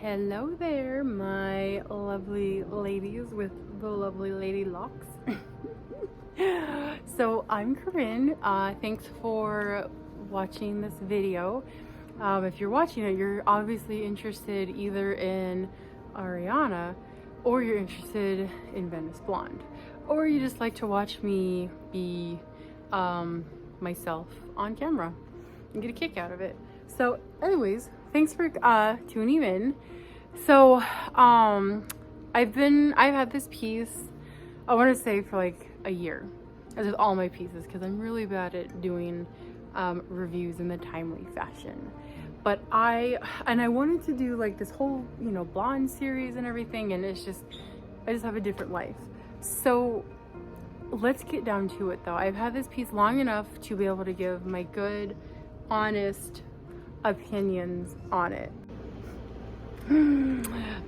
Hello there, my lovely ladies with the lovely lady locks. So I'm Corinne. Thanks for watching this video. If you're watching it, you're obviously interested either in Ariana or you're interested in Venice Blonde, or you just like to watch me be myself on camera and get a kick out of it. So anyways, thanks for tuning in. So I've had this piece, I want to say, for like a year, as with all my pieces, because I'm really bad at doing reviews in the timely fashion. But I wanted to do like this whole, blonde series and everything, and I just have a different life. So let's get down to it though. I've had this piece long enough to be able to give my good, honest opinions on it.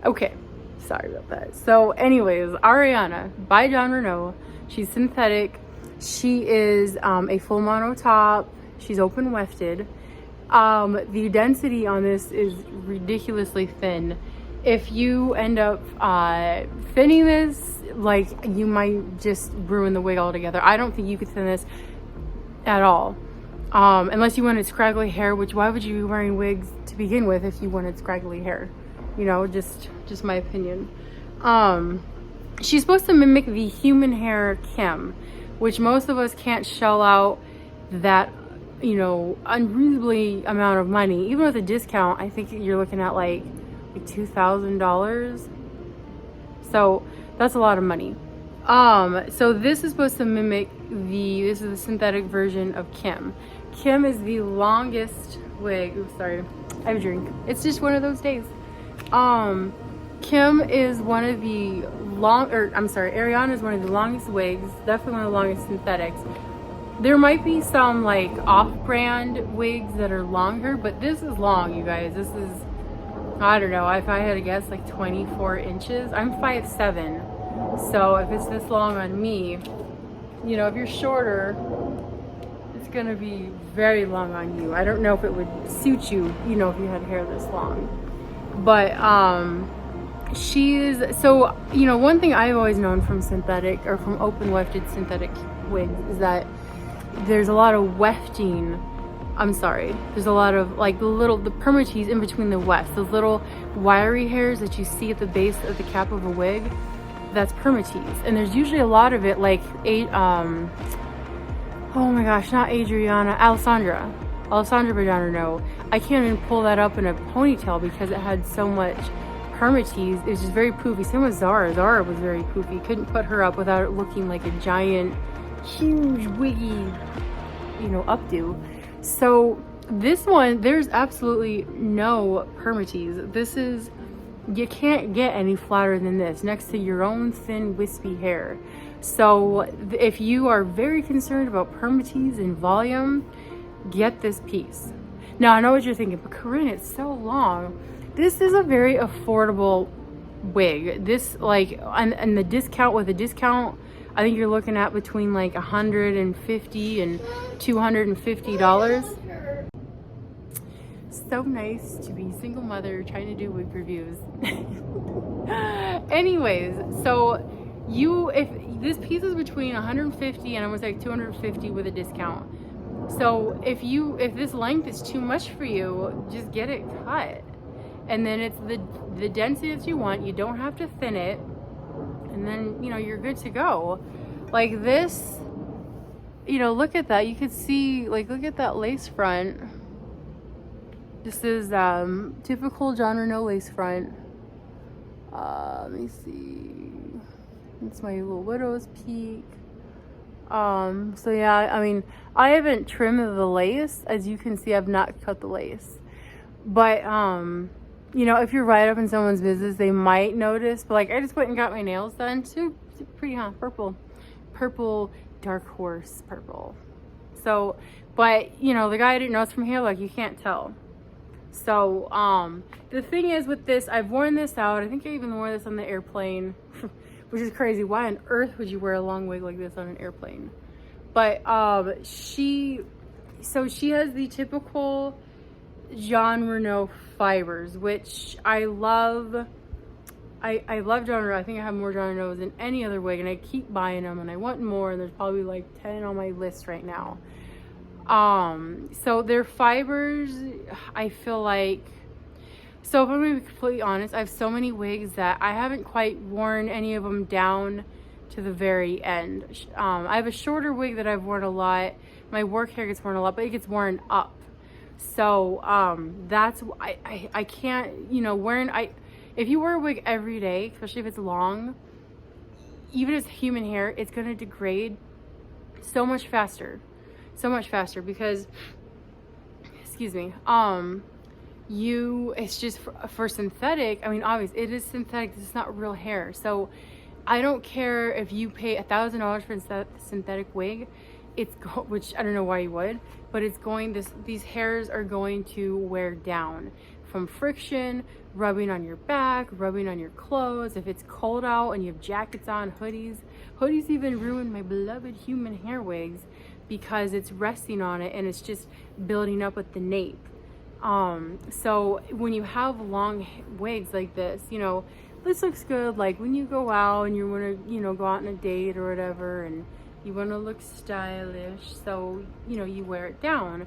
Okay, sorry about that. So anyways, Ariana by Jon Renau. She's synthetic. She is a full mono top. She's open wefted. The density on this is ridiculously thin. If you end up thinning this, like, you might just ruin the wig altogether. I don't think you could thin this at all. Unless you wanted scraggly hair, which why would you be wearing wigs to begin with if you wanted scraggly hair? Just my opinion. She's supposed to mimic the human hair Kim, which most of us can't shell out that, unreasonably amount of money. Even with a discount, I think you're looking at like $2,000. So that's a lot of money. So this is supposed to mimic this is the synthetic version of Kim. Kim is the longest wig. Oops, sorry, I have a drink. It's just one of those days. Kim is one of the Ariana is one of the longest wigs, definitely one of the longest synthetics. There might be some like off-brand wigs that are longer, but this is long, you guys. This is, I don't know, if I had to guess, like 24 inches. I'm 5'7", so if it's this long on me, if you're shorter, it's gonna be very long on you. I don't know if it would suit you, if you had hair this long. But one thing I've always known from synthetic, or from open wefted synthetic wigs, is that there's a lot of wefting. There's a lot of like the permatease in between the wefts, those little wiry hairs that you see at the base of the cap of a wig. That's permatease, and there's usually a lot of it, like oh my gosh, not Adriana, Alessandra by Jon Renau. I can't even pull that up in a ponytail because it had so much permatease. It was just very poofy. Same with Zara. Zara was very poofy. Couldn't put her up without it looking like a giant, huge, wiggy, updo. So this one, there's absolutely no permatease. You can't get any flatter than this next to your own thin, wispy hair. So if you are very concerned about permatease and volume, get this piece. Now, I know what you're thinking, but Corinne, it's so long. This is a very affordable wig. This, and the discount, I think you're looking at between like $150 and $250. So nice to be single mother trying to do wig reviews. Anyways, so if this piece is between $150 and almost like $250 with a discount. So if this length is too much for you, just get it cut. And then it's the density that you want. You don't have to thin it. And then, you're good to go. Like this, look at that. You could see, like, look at that lace front. This is typical Jon Renau lace front. Let me see. It's my little widow's peak. So yeah, I haven't trimmed the lace. As you can see, I've not cut the lace. But, if you're right up in someone's business, they might notice. But, like, I just went and got my nails done. Too pretty, huh? Purple, dark horse purple. So, but, the guy didn't know it's from here. Like, you can't tell. So, the thing is with this, I've worn this out. I think I even wore this on the airplane, which is crazy. Why on earth would you wear a long wig like this on an airplane? But, she has the typical Jon Renau fibers, which I love. I love Jon Renau. I think I have more Jon Renau than any other wig, and I keep buying them, and I want more, and there's probably like 10 on my list right now. So their fibers, I feel like, so if I'm gonna be completely honest, I have so many wigs that I haven't quite worn any of them down to the very end. I have a shorter wig that I've worn a lot. My work hair gets worn a lot, but it gets worn up. So that's I can't, you know, if you wear a wig every day, especially if it's long, even if it's human hair, it's gonna degrade so much faster because, excuse me, it's just for synthetic. I mean, obviously it is synthetic, it's not real hair. So I don't care if you pay $1,000 for a synthetic wig, which I don't know why you would, but these hairs are going to wear down from friction, rubbing on your back, rubbing on your clothes. If it's cold out and you have jackets on, hoodies even ruin my beloved human hair wigs because it's resting on it and it's just building up at the nape. So when you have long wigs like this, you know, this looks good like when you go out and you want to, you know, go out on a date or whatever, and you want to look stylish, so, you know, you wear it down.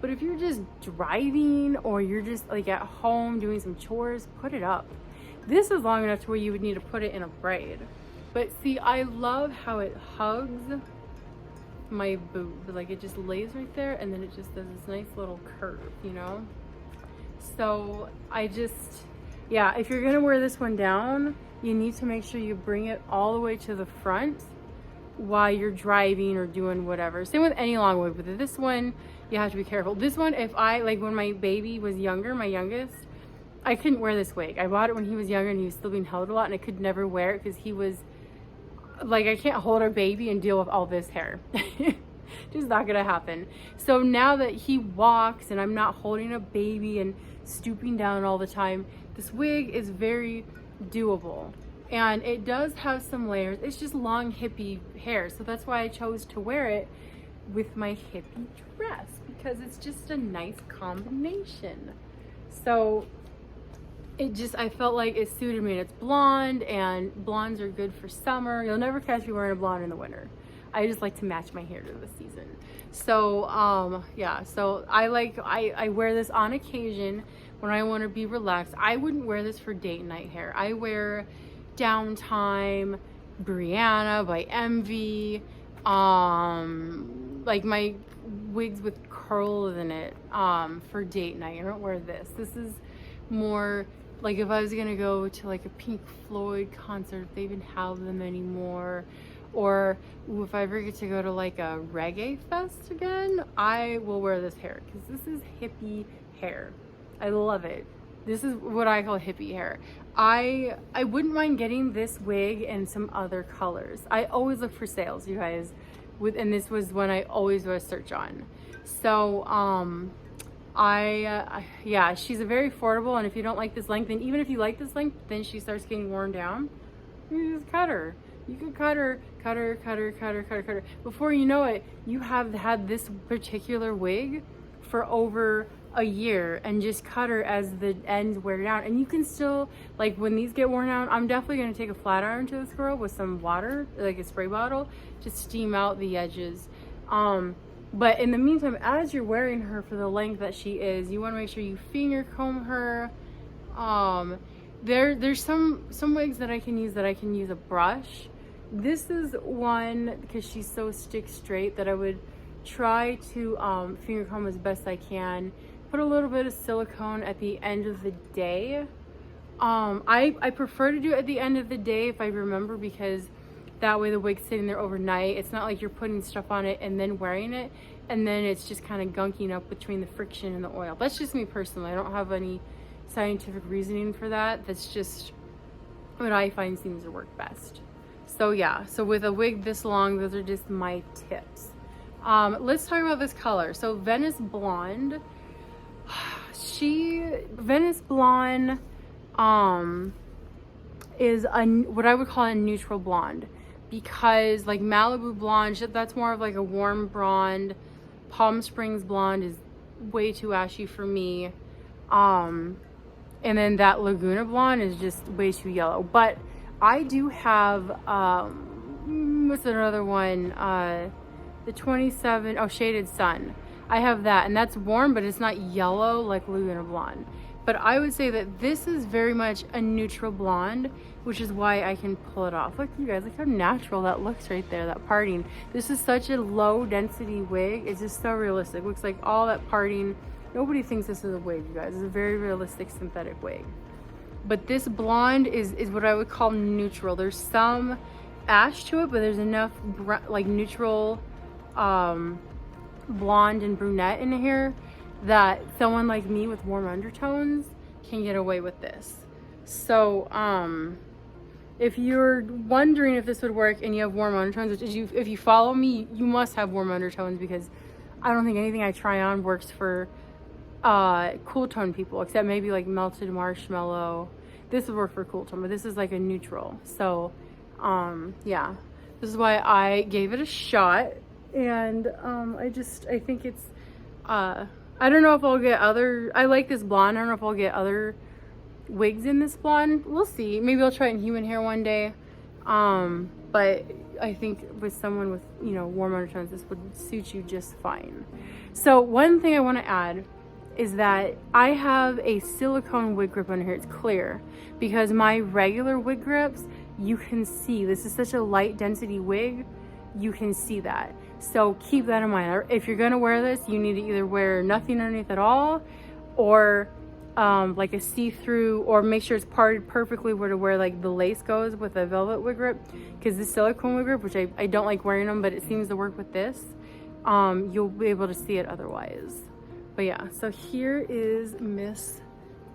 But if you're just driving or you're just like at home doing some chores, put it up. This is long enough to where you would need to put it in a braid. But see, I love how it hugs my boob. Like it just lays right there and then it just does this nice little curve, you know? So yeah, if you're gonna wear this one down, you need to make sure you bring it all the way to the front while you're driving or doing whatever. Same with any long wig, but this one, you have to be careful. This one, when my baby was younger, my youngest, I couldn't wear this wig. I bought it when he was younger and he was still being held a lot, and I could never wear it because he was, like, I can't hold our baby and deal with all this hair. Just not gonna happen. So now that he walks and I'm not holding a baby and stooping down all the time, this wig is very doable. And it does have some layers. It's just long hippie hair. So that's why I chose to wear it with my hippie dress, because it's just a nice combination. So I felt like it suited me. And it's blonde, and blondes are good for summer. You'll never catch me wearing a blonde in the winter. I just like to match my hair to the season. So yeah, so I wear this on occasion when I want to be relaxed. I wouldn't wear this for date night hair. I wear Downtime, Brianna by Envy, like my wigs with curls in it, for date night. I don't wear this. This is more like if I was gonna go to like a Pink Floyd concert, if they even have them anymore, or if I ever get to go to like a reggae fest again, I will wear this hair because this is hippie hair. I love it. This is what I call hippie hair. I wouldn't mind getting this wig and some other colors. I always look for sales, you guys, and this was one I always do a search on. So yeah, she's a very affordable, and if you don't like this length, and even if you like this length, then she starts getting worn down, you just cut her. You could cut her. Before you know it, you have had this particular wig for over a year and just cut her as the ends wear down. And you can still, like, when these get worn out, I'm definitely going to take a flat iron to this girl with some water, like a spray bottle, to steam out the edges. But in the meantime, as you're wearing her for the length that she is, you want to make sure you finger comb her. There's some wigs that I can use a brush. This is one, because she's so stick straight, that I would try to finger comb as best I can. Put a little bit of silicone at the end of the day. I prefer to do it at the end of the day if I remember, because that way the wig's sitting there overnight. It's not like you're putting stuff on it and then wearing it, and then it's just kind of gunking up between the friction and the oil. That's just me personally. I don't have any scientific reasoning for that. That's just what I find seems to work best. So yeah, so with a wig this long, those are just my tips. Let's talk about this color. So Venice Blonde, Venice Blonde is what I would call a neutral blonde, because like Malibu Blonde, that's more of like a warm blonde. Palm Springs Blonde is way too ashy for me. And then that Laguna Blonde is just way too yellow. But I do have, what's another one? The 27, oh, Shaded Sun. I have that, and that's warm, but it's not yellow like Laguna Blonde. But I would say that this is very much a neutral blonde, which is why I can pull it off. Look, you guys, look how natural that looks right there, that parting. This is such a low density wig. It's just so realistic. Looks like all that parting. Nobody thinks this is a wig, you guys. It's a very realistic synthetic wig. But this blonde is what I would call neutral. There's some ash to it, but there's enough like neutral blonde and brunette in here that someone like me with warm undertones can get away with this. So if you're wondering if this would work and you have warm undertones, which is if you follow me, you must have warm undertones, because I don't think anything I try on works for cool tone people, except maybe like melted marshmallow. This would work for cool tone, but this is like a neutral. So yeah, this is why I gave it a shot. And I think it's I don't know if I'll get I like this blonde. I don't know if I'll get other wigs in this blonde. We'll see. Maybe I'll try it in human hair one day. But I think with someone with, you know, warm undertones, this would suit you just fine. So one thing I want to add is that I have a silicone wig grip under here. It's clear, because my regular wig grips, you can see, this is such a light density wig, you can see that. So keep that in mind. If you're gonna wear this, you need to either wear nothing underneath at all, or like a see-through, or make sure it's parted perfectly where to where like the lace goes with a velvet wig grip, because this silicone wig grip, which I don't like wearing them, but it seems to work with this, you'll be able to see it otherwise. But yeah, so here is Miss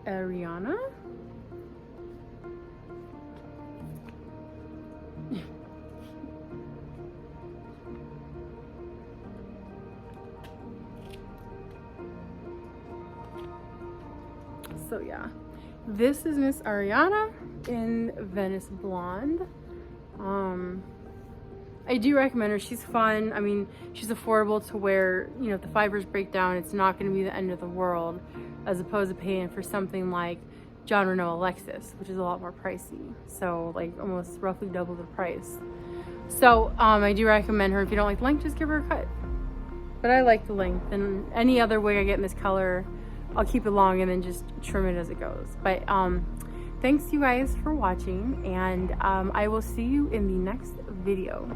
Ariana. So yeah, this is Miss Ariana in Venice Blonde. I do recommend her. She's fun. I mean, she's affordable to wear. You know, if the fibers break down, it's not going to be the end of the world, as opposed to paying for something like Jon Renau Alexis, which is a lot more pricey. So like almost roughly double the price. So I do recommend her. If you don't like the length, just give her a cut. But I like the length, and any other wig I get in this color, I'll keep it long and then just trim it as it goes. But thanks you guys for watching, and I will see you in the next video.